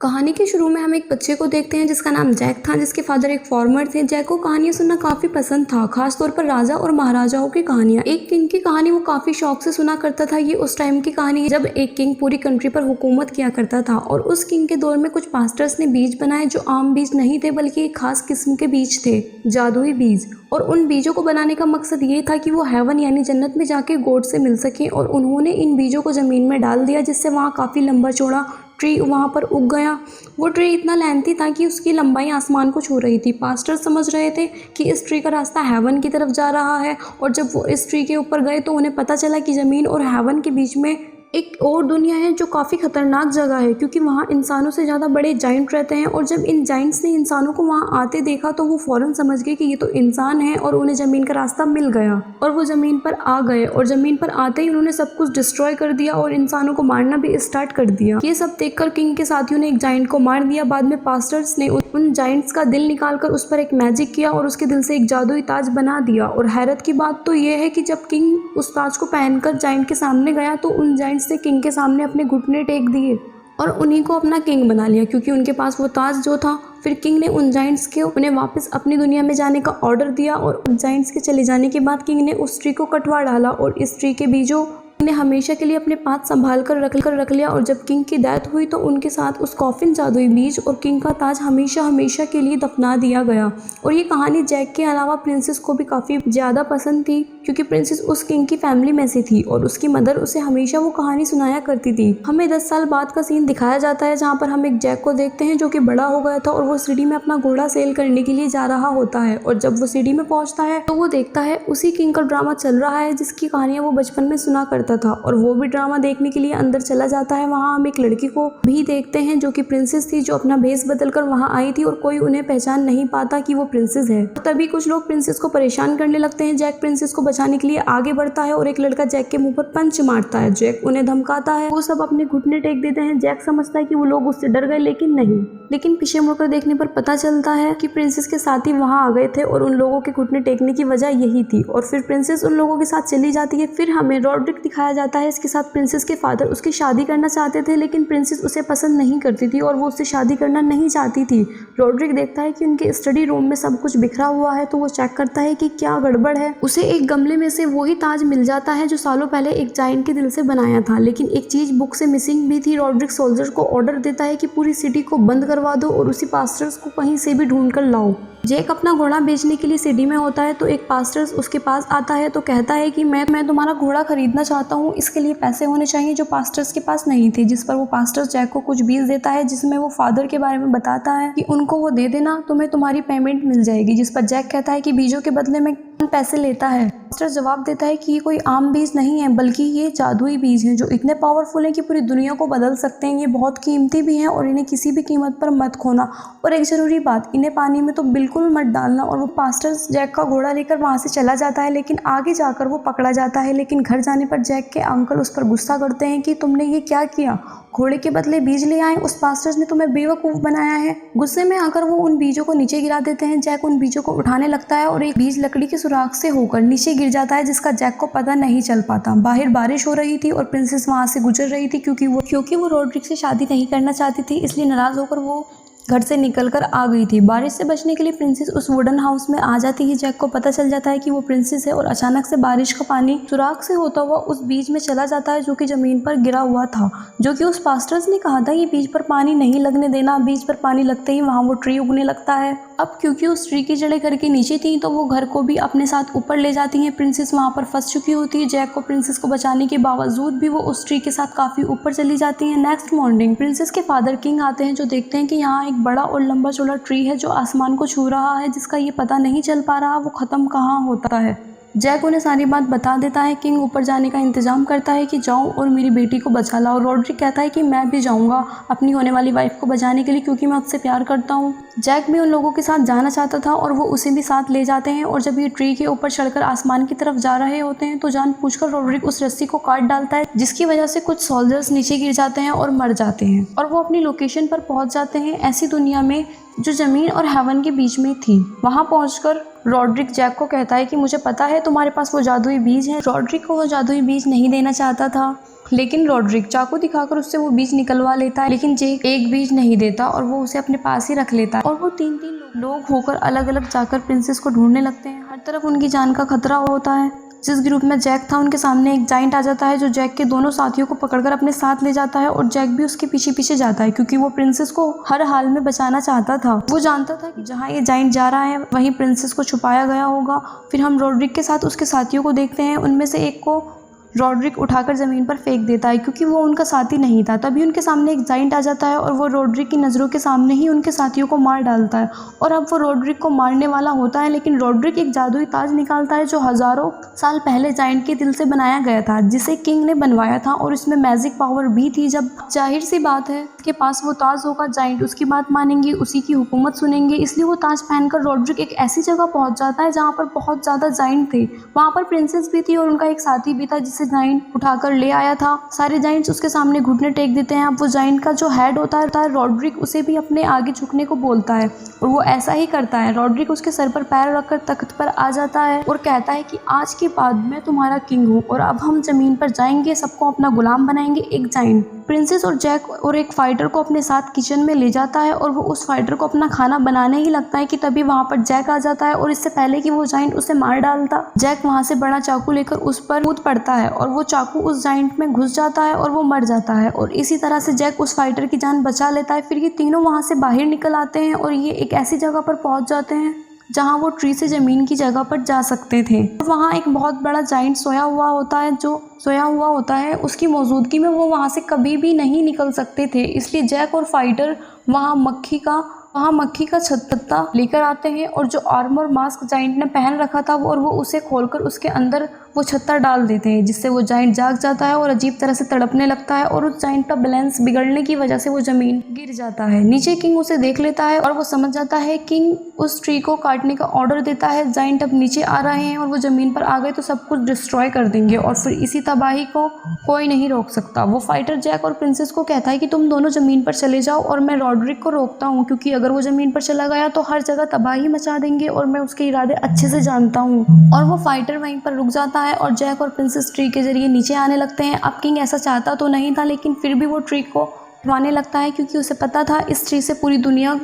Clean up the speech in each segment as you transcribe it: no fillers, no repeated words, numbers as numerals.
कहानी के शुरू में हम एक बच्चे को देखते हैं जिसका नाम जैक था, जिसके फादर एक फार्मर थे। जैक को कहानियां सुनना काफी पसंद था, खास तौर पर राजा और महाराजाओं की कहानियां। एक किंग की कहानी वो काफी शौक से सुना करता था। ये उस टाइम की कहानी है जब एक किंग पूरी कंट्री पर हुकूमत किया करता था और उस किंग के दौर में कुछ पास्टर्स ने बीज बनाए जो आम बीज नहीं थे बल्कि एक खास किस्म के बीज थे, जादुई बीज। और उन बीजों को बनाने का मकसद ये था कि वो हेवन यानी जन्नत में जाके गॉड से मिल सके। और उन्होंने इन बीजों को ज़मीन में डाल दिया, जिससे वहाँ काफ़ी लंबा चौड़ा ट्री वहाँ पर उग गया। वो ट्री इतना लेंथी था कि उसकी लंबाई आसमान को छू रही थी। पास्टर समझ रहे थे कि इस ट्री का रास्ता हेवन की तरफ जा रहा है, और जब वो इस ट्री के ऊपर गए तो उन्हें पता चला कि ज़मीन और हेवन के बीच में एक और दुनिया है जो काफ़ी ख़तरनाक जगह है, क्योंकि वहाँ इंसानों से ज़्यादा बड़े जाइंट रहते हैं। और जब इन जाइंट्स ने इंसानों को वहाँ आते देखा तो वो फ़ौरन समझ गए कि ये तो इंसान है, और उन्हें ज़मीन का रास्ता मिल गया और वो ज़मीन पर आ गए। और ज़मीन पर आते ही उन्होंने सब कुछ डिस्ट्रॉय कर दिया और इंसानों को मारना भी स्टार्ट कर दिया। ये सब देखकर किंग के साथियों ने एक जाइंट को मार दिया। बाद में पास्टर्स ने उन जाइंट्स का दिल निकालकर उस पर एक मैजिक किया और उसके दिल से एक जादुई ताज बना दिया। और हैरत की बात तो ये है कि जब किंग उस ताज को पहनकर जाइंट के सामने गया तो उन जाइंट्स ने किंग के सामने अपने घुटने टेक दिए और उन्हीं को अपना किंग बना लिया, क्योंकि उनके पास वो ताज जो था। फिर किंग ने उन जाइंट्स के उन्हें वापस अपनी दुनिया में जाने का ऑर्डर दिया, और उन जाइंट्स के चले जाने के बाद किंग ने उस ट्री को कटवा डाला और इस ट्री के बीजों ने हमेशा के लिए अपने पास संभाल कर रख लिया। और जब किंग की डेथ हुई तो उनके साथ उस कॉफिन, जादुई बीज और किंग का ताज हमेशा हमेशा के लिए दफना दिया गया। और ये कहानी जैक के अलावा प्रिंसेस को भी काफ़ी ज़्यादा पसंद थी, क्योंकि प्रिंसेस उस किंग की फैमिली में से थी और उसकी मदर उसे हमेशा वो कहानी सुनाया करती थी। हमें 10 साल बाद का सीन दिखाया जाता है जहाँ पर हम एक जैक को देखते हैं जो कि बड़ा हो गया था और वो सीढ़ी में अपना घोड़ा सेल करने के लिए जा रहा होता है। और जब वो सीढ़ी में पहुँचता है तो वो देखता है उसी किंग का ड्रामा चल रहा है जिसकी कहानियाँ वो बचपन में सुना करता था, और वो भी ड्रामा देखने के लिए अंदर चला जाता है। वहाँ हम एक लड़की को भी देखते हैं जो कि प्रिंसेस थी, जो अपना भेष बदलकर वहाँ आई थी और कोई उन्हें पहचान नहीं पाता कि वो प्रिंसेस है। तभी कुछ लोग प्रिंसेस को परेशान करने लगते हैं। जैक प्रिंसेस को बचाने के लिए आगे बढ़ता है और एक लड़का जैक के मुंह पर पंच मारता है। जैक उन्हें धमकाता है, वो सब अपने घुटने टेक देते हैं। जैक समझता है कि वो लोग उससे डर गए, लेकिन पीछे मुड़कर देखने पर पता चलता है कि प्रिंसेस के साथी वहाँ आ गए थे और उन लोगों के घुटने टेकने की वजह यही थी। और फिर प्रिंसेस उन लोगों के साथ चली जाती है। फिर हमें रॉड्रिक दिखाया जाता है। इसके साथ प्रिंसेस के फादर उसकी शादी करना चाहते थे, लेकिन प्रिंसेस उसे पसंद नहीं करती थी और वो उससे शादी करना नहीं चाहती थी। रॉड्रिक देखता है कि उनके स्टडी रूम में सब कुछ बिखरा हुआ है, तो वो चेक करता है कि क्या गड़बड़ है। उसे एक गमले में से वही ताज मिल जाता है जो सालों पहले एक जाइंट के दिल से बनाया था, लेकिन एक चीज बुक से मिसिंग भी थी। रॉड्रिक सोल्जर को ऑर्डर देता है कि पूरी सिटी को बंद करवा दो और उसी पास्टर्स को कहीं से भी ढूंढ कर लाओ। जैक अपना घोड़ा बेचने के लिए सिटी में होता है तो एक पास्टर उसके पास आता है तो कहता है कि मैं तुम्हारा घोड़ा खरीदना चाहता हूँ, इसके लिए पैसे होने चाहिए जो पास्टर्स के पास नहीं थे। जिस पर वो पास्टर जैक को कुछ बीज देता है जिसमें वो फादर के बारे में बताता है कि उनको वो दे देना, तुम्हें तुम्हारी पेमेंट मिल जाएगी। जिस पर जैक कहता है कि बीजों के बदले में पैसे लेता है। पास्टर जवाब देता है कि ये कोई आम बीज नहीं है बल्कि ये जादुई बीज हैं जो इतने पावरफुल हैं कि पूरी दुनिया को बदल सकते हैं। ये बहुत कीमती भी हैं और इन्हें किसी भी कीमत पर मत खोना, और एक ज़रूरी बात, इन्हें पानी में तो बिल्कुल मत डालना। और वो पास्टर जैक का घोड़ा लेकर वहाँ से चला जाता है, लेकिन आगे जाकर वो पकड़ा जाता है। लेकिन घर जाने पर जैक के अंकल उस पर गुस्सा करते हैं कि तुमने ये क्या किया, घोड़े के बदले बीज ले आए, उस पास्टर ने तुम्हें बेवकूफ़ बनाया है। गुस्से में आकर वो उन बीजों को नीचे गिरा देते हैं। जैक उन बीजों को उठाने लगता है और एक बीज लकड़ी के सुराख से होकर नीचे गिर जाता है जिसका जैक को पता नहीं चल पाता। बाहर बारिश हो रही थी और प्रिंसेस वहाँ से गुजर रही थी क्योंकि वो रॉड्रिक से शादी नहीं करना चाहती थी, इसलिए नाराज़ होकर वो घर से निकलकर आ गई थी। बारिश से बचने के लिए प्रिंसेस उस वुडन हाउस में आ जाती है। जैक को पता चल जाता है कि वो प्रिंसेस है और अचानक से बारिश का पानी सुराख से होता हुआ उस बीज में चला जाता है जो कि ज़मीन पर गिरा हुआ था, जो कि उस पास्टर्स ने कहा था ये बीज पर पानी नहीं लगने देना। बीज पर पानी लगते ही वहाँ वो ट्री उगने लगता है। अब क्योंकि उस ट्री की जड़ें घर के नीचे थी तो वो घर को भी अपने साथ ऊपर ले जाती हैं। प्रिंसेस वहाँ पर फंस चुकी होती है। जैक को प्रिंसेस को बचाने के बावजूद भी वो उस ट्री के साथ काफ़ी ऊपर चली जाती हैं। नेक्स्ट मॉर्निंग प्रिंसेस के फादर किंग आते हैं जो देखते हैं कि यहाँ एक बड़ा और लंबा चौड़ा ट्री है जो आसमान को छू रहा है, जिसका ये पता नहीं चल पा रहा वो ख़त्म कहाँ होता है। जैक उन्हें सारी बात बता देता है। किंग ऊपर जाने का इंतजाम करता है कि जाओ और मेरी बेटी को बचा लाओ। रॉड्रिक कहता है कि मैं भी जाऊंगा अपनी होने वाली वाइफ को बचाने के लिए, क्योंकि मैं उससे प्यार करता हूँ। जैक भी उन लोगों के साथ जाना चाहता था और वो उसे भी साथ ले जाते हैं। और जब ये ट्री के ऊपर चढ़कर आसमान की तरफ जा रहे होते हैं तो जानबूझकर रॉड्रिक उस रस्सी को काट डालता है, जिसकी वजह से कुछ सोल्जर्स नीचे गिर जाते हैं और मर जाते हैं। और वो अपनी लोकेशन पर पहुंच जाते हैं, ऐसी दुनिया में जो ज़मीन और हेवन के बीच में थी। वहाँ पहुंचकर रॉड्रिक जैक को कहता है कि मुझे पता है तुम्हारे पास वो जादुई बीज है। रॉड्रिक को वो जादुई बीज नहीं देना चाहता था, लेकिन रॉड्रिक चाकू दिखाकर उससे वो बीज निकलवा लेता है, लेकिन जैक एक बीज नहीं देता और वो उसे अपने पास ही रख लेता है। और वो तीन लोग होकर अलग अलग जाकर प्रिंसेस को ढूंढने लगते हैं। हर तरफ उनकी जान का खतरा होता है। जिस ग्रुप में जैक था उनके सामने एक जाइंट आ जाता है जो जैक के दोनों साथियों को पकड़कर अपने साथ ले जाता है और जैक भी उसके पीछे पीछे जाता है क्योंकि वो प्रिंसेस को हर हाल में बचाना चाहता था। वो जानता था कि जहाँ ये जाइंट जा रहा है वहीं प्रिंसेस को छुपाया गया होगा। फिर हम रॉड्रिक के साथ उसके साथियों को देखते हैं। उनमें से एक को रॉड्रिक उठाकर ज़मीन पर फेंक देता है क्योंकि वो उनका साथी नहीं था। तभी उनके सामने एक जाइंट आ जाता है और वो रॉड्रिक की नज़रों के सामने ही उनके साथियों को मार डालता है। और अब वो रॉड्रिक को मारने वाला होता है, लेकिन रॉड्रिक एक जादुई ताज निकालता है जो हज़ारों साल पहले जाइंट के दिल से बनाया गया था, जिसे किंग ने बनवाया था और इसमें मैजिक पावर भी थी। जब जाहिर सी बात है उसके पास वो ताज होगा, जाइंट उसकी बात मानेंगे, उसी की हुकूमत सुनेंगे। इसलिए वो ताज पहनकर रॉड्रिक एक ऐसी जगह पहुँच जाता है जहाँ पर बहुत ज़्यादा जाइंट थे। वहाँ पर प्रिंसेस भी थी और उनका एक साथी भी था जिसे जाइंट उठाकर ले आया था। सारे जाइंट्स उसके सामने घुटने टेक देते हैं। अब वो जाइंट का जो हेड होता है रॉड्रिक उसे भी अपने आगे झुकने को बोलता है और वो ऐसा ही करता है। रॉड्रिक उसके सर पर पैर रखकर तख्त पर आ जाता है और कहता है कि आज के बाद मैं तुम्हारा किंग हूँ और अब हम जमीन पर जाएंगे, सबको अपना गुलाम बनाएंगे। एक जाइंट प्रिंसेस और जैक और एक फाइटर को अपने साथ किचन में ले जाता है और वो उस फाइटर को अपना खाना बनाने ही लगता है कि तभी वहाँ पर जैक आ जाता है और इससे पहले कि वो जाइंट उसे मार डालता, जैक वहाँ से बड़ा चाकू लेकर उस पर कूद पड़ता है और वो चाकू उस जाइंट में घुस जाता है और वो मर जाता है। और इसी तरह से जैक उस फाइटर की जान बचा लेता है। फिर ये तीनों वहाँ से बाहर निकल आते हैं और ये एक ऐसी जगह पर पहुँच जाते हैं जहाँ वो ट्री से ज़मीन की जगह पर जा सकते थे। वहाँ एक बहुत बड़ा जाइंट सोया हुआ होता है उसकी मौजूदगी में वो वहाँ से कभी भी नहीं निकल सकते थे। इसलिए जैक और फाइटर वहाँ मक्खी का छत्ता लेकर आते हैं और जो आर्मर मास्क जाइंट ने पहन रखा था वो उसे खोलकर उसके अंदर वो छत्ता डाल देते हैं, जिससे वो जाइंट जाग जाता है और अजीब तरह से तड़पने लगता है और उस जाइंट का बैलेंस बिगड़ने की वजह से वो ज़मीन गिर जाता है। नीचे किंग उसे देख लेता है और वो समझ जाता है। किंग उस ट्री को काटने का ऑर्डर देता है। जाइंट अब नीचे आ रहे हैं और वो ज़मीन पर आ गए तो सब कुछ डिस्ट्रॉय कर देंगे और फिर इसी तबाही को कोई नहीं रोक सकता। वो फाइटर जैक और प्रिंसेस को कहता है कि तुम दोनों ज़मीन पर चले जाओ और मैं रॉड्रिक को रोकता हूँ, क्योंकि अगर वो ज़मीन पर चला गया तो हर जगह तबाही मचा देंगे और मैं उसके इरादे अच्छे से जानता हूँ। और वो फाइटर वहीं पर रुक जाता है और जैक और प्रिंसेस ट्री के जरिए नीचे आने लगते हैं। अब किंग ऐसा चाहता तो नहीं था, लेकिन फिर भी वो ट्री को उठवाने लगता है क्योंकि उसे पता था इस ट्री से पूरी दुनिया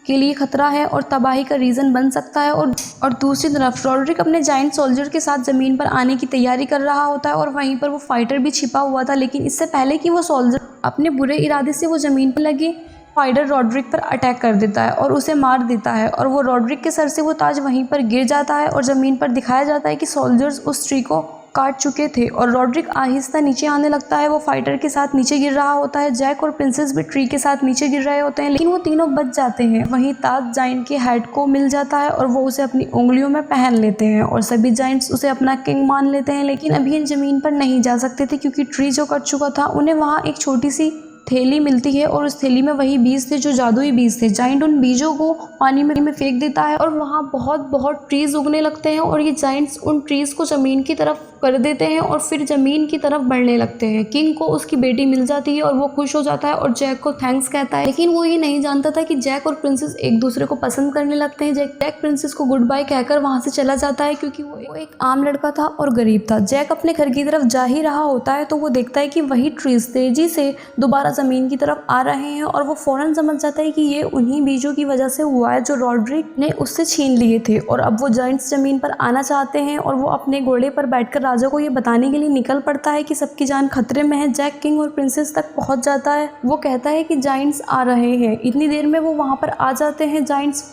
के लिए खतरा है और तबाही का रीज़न बन सकता है। और दूसरी तरफ रॉड्रिक अपने जाइंट सोल्जर के साथ ज़मीन पर आने की तैयारी कर रहा होता है और वहीं पर वो फाइटर भी छिपा हुआ था। लेकिन इससे पहले कि वो सोल्जर अपने बुरे इरादे से वो ज़मीन पर लगे, फाइटर रॉड्रिक पर अटैक कर देता है और उसे मार देता है और वो रॉड्रिक के सर से वो ताज वहीं पर गिर जाता है और ज़मीन पर दिखाया जाता है कि सोल्जर्स उस ट्री को काट चुके थे और रॉड्रिक आहिस्ता नीचे आने लगता है। वो फाइटर के साथ नीचे गिर रहा होता है। जैक और प्रिंसेस भी ट्री के साथ नीचे गिर रहे होते हैं, लेकिन वो तीनों बच जाते हैं। वहीं ताज जाइंट के हेड को मिल जाता है और वो उसे अपनी उंगलियों में पहन लेते हैं और सभी जाइंट्स उसे अपना किंग मान लेते हैं। लेकिन अभी इन ज़मीन पर नहीं जा सकते थे क्योंकि ट्री जो कट चुका था। उन्हें वहाँ एक छोटी सी थैली मिलती है और उस थैली में वही बीज थे जो जादुई बीज थे। जाइंट उन बीजों को पानी में फेंक देता है और वहाँ बहुत ट्रीज उगने लगते हैं और ये जाइंट्स उन ट्रीज को ज़मीन की तरफ कर देते हैं और फिर ज़मीन की तरफ बढ़ने लगते हैं। किंग को उसकी बेटी मिल जाती है और वो खुश हो जाता है और जैक को थैंक्स कहता है। लेकिन वो ये नहीं जानता था कि जैक और प्रिंसेस एक दूसरे को पसंद करने लगते हैं। जैक प्रिंसेस को गुड बाय कहकर वहाँ से चला जाता है क्योंकि वो एक आम लड़का था और गरीब था। जैक अपने घर की तरफ जा ही रहा होता है तो वो देखता है कि वही ट्रीज तेजी से दोबारा ज़मीन की तरफ आ रहे हैं और वो फ़ौरन समझ जाता है कि ये उन्हीं बीजों की वजह से हुआ है जो रॉड्रिक ने उससे छीन लिए थे। और अब वो जाइंट्स ज़मीन पर आना चाहते हैं और वो अपने घोड़े पर बैठकर राजा को ये बताने के लिए निकल पड़ता है कि सबकी जान खतरे में है। जैक किंग और प्रिंसेस तक पहुंच जाता है। वो कहता है कि जाइंट्स आ रहे हैं। इतनी देर में वो वहाँ पर आ जाते हैं। जाइंट्स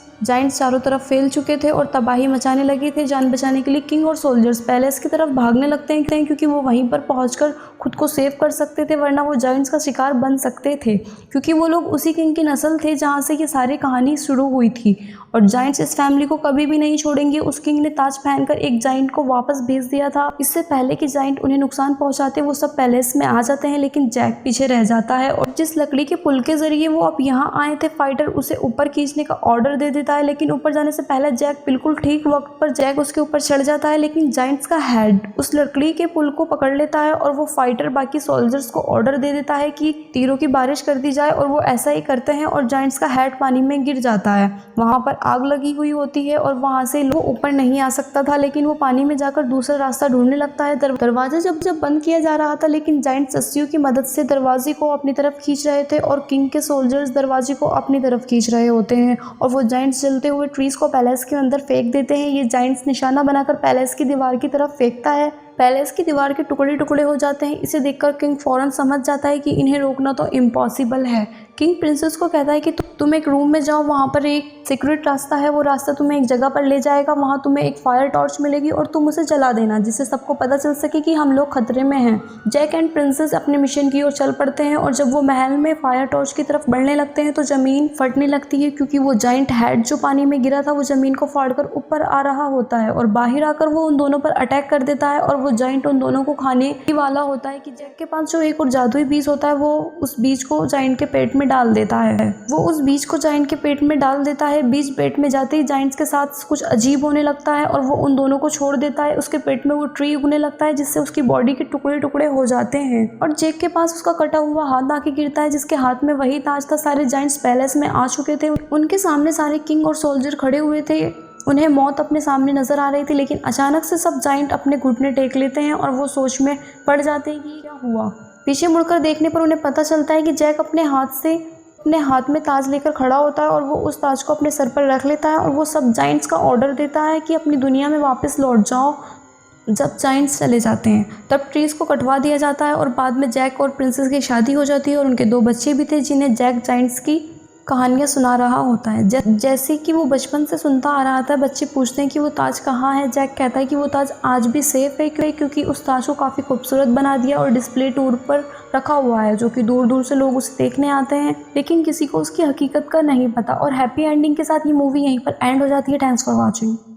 चारों तरफ फैल चुके थे और तबाही मचाने लगे थे। जान बचाने के लिए किंग और सोल्जर्स पैलेस की तरफ भागने लगते हैं क्योंकि वो वहीं पर पहुंचकर खुद को सेव कर सकते थे, वरना वो जाइंट्स का शिकार बन सकते थे क्योंकि वो लोग उसी किंग की नस्ल थे जहां से ये सारी कहानी शुरू हुई थी। और जाइंट्स इस फैमिली को कभी भी नहीं छोड़ेंगे। उस किंग ने ताज पहनकर एक जाइंट को वापस भेज दिया था। इससे पहले कि जाइंट उन्हें नुकसान पहुंचाते वो सब पैलेस में आ जाते हैं, लेकिन जैक पीछे रह जाता है और जिस लकड़ी के पुल के जरिए वो अब यहाँ आए थे फाइटर उसे ऊपर खींचने का ऑर्डर दे देता देता है, लेकिन ऊपर जाने से पहले जैक बिल्कुल ठीक वक्त पर जैक उसके ऊपर चढ़ जाता है, लेकिन जाइंट्स का हेड उस लकड़ी के पुल को पकड़ लेता है और वो फाइटर बाकी सोल्जर्स को ऑर्डर दे देता है कि तीरों की बारिश कर दी जाए और वो ऐसा ही करते हैं और जाइंट्स का हेड पानी में गिर जाता है। वहाँ पर आग लगी हुई होती है और वहाँ से वो ऊपर नहीं आ सकता था, लेकिन वो पानी में जाकर दूसरा रास्ता ढूंढने लगता है। दरवाजा जब बंद किया जा रहा था, लेकिन जाइंट्स रस्सियों की मदद से दरवाजे को अपनी तरफ खींच रहे थे और किंग के सोल्जर्स दरवाजे को अपनी तरफ खींच रहे होते हैं और वो जाइंट्स जलते हुए ट्रीज को पैलेस के अंदर फेंक देते हैं। ये जाइंट्स निशाना बनाकर पैलेस की दीवार की तरफ फेंकता है। पैलेस की दीवार के टुकड़े टुकड़े हो जाते हैं। इसे देखकर किंग फौरन समझ जाता है कि इन्हें रोकना तो इम्पॉसिबल है। किंग प्रिंसेस को कहता है कि तुम एक रूम में जाओ, वहाँ पर एक सीक्रेट रास्ता है, वो रास्ता तुम्हें एक जगह पर ले जाएगा, वहाँ तुम्हें एक फायर टॉर्च मिलेगी और तुम उसे जला देना जिससे सबको पता चल सके कि हम लोग खतरे में हैं। जैक एंड प्रिंसेस अपने मिशन की ओर चल पड़ते हैं और जब वो महल में फायर टॉर्च की तरफ बढ़ने लगते हैं तो ज़मीन फटने लगती है, क्योंकि वो जाइंट हेड जो पानी में गिरा था वो ज़मीन को फाड़कर ऊपर आ रहा होता है और बाहर आकर वो उन दोनों पर अटैक कर देता है और वो जाइंट उन दोनों को खाने ही वाला होता है कि जैक के पास जो एक और जादुई बीज होता है वो उस बीज को जाइंट के पेट में डाल देता है। वो उस बीज को जाइंट के पेट में डाल देता है। बीज पेट में जाते ही जाइंट्स के साथ कुछ अजीब होने लगता है और वो उन दोनों को छोड़ देता है। उसके पेट में वो ट्री उगने लगता है जिससे उसकी बॉडी के टुकड़े टुकड़े हो जाते हैं और जैक के पास उसका कटा हुआ हाथ आके गिरता है जिसके हाथ में वही ताज था। सारे जाइंट्स पैलेस में आ चुके थे, उनके सामने सारे किंग और सोल्जर खड़े हुए थे। उन्हें मौत अपने सामने नजर आ रही थी, लेकिन अचानक से सब जाइंट अपने घुटने टेक लेते हैं और वो सोच में पड़ जाते हैं कि क्या हुआ। पीछे मुड़कर देखने पर उन्हें पता चलता है कि जैक अपने हाथ में ताज लेकर खड़ा होता है और वो उस ताज को अपने सर पर रख लेता है और वो सब जाइंट्स का ऑर्डर देता है कि अपनी दुनिया में वापस लौट जाओ। जब जाइंट्स चले जाते हैं तब ट्रीज को कटवा दिया जाता है और बाद में जैक और प्रिंसेस की शादी हो जाती है और उनके 2 बच्चे भी थे जिन्हें जैक जाइंट्स की कहानियाँ सुना रहा होता है। जैसे कि वो बचपन से सुनता आ रहा था। बच्चे पूछते हैं कि वो ताज कहाँ है। जैक कहता है कि वो ताज आज भी सेफ है क्योंकि उस ताज को काफ़ी खूबसूरत बना दिया और डिस्प्ले टूर पर रखा हुआ है, जो कि दूर दूर से लोग उसे देखने आते हैं, लेकिन किसी को उसकी हकीकत का नहीं पता। और हैप्पी एंडिंग के साथ ये मूवी यहीं पर एंड हो जाती है। Thanks for watching.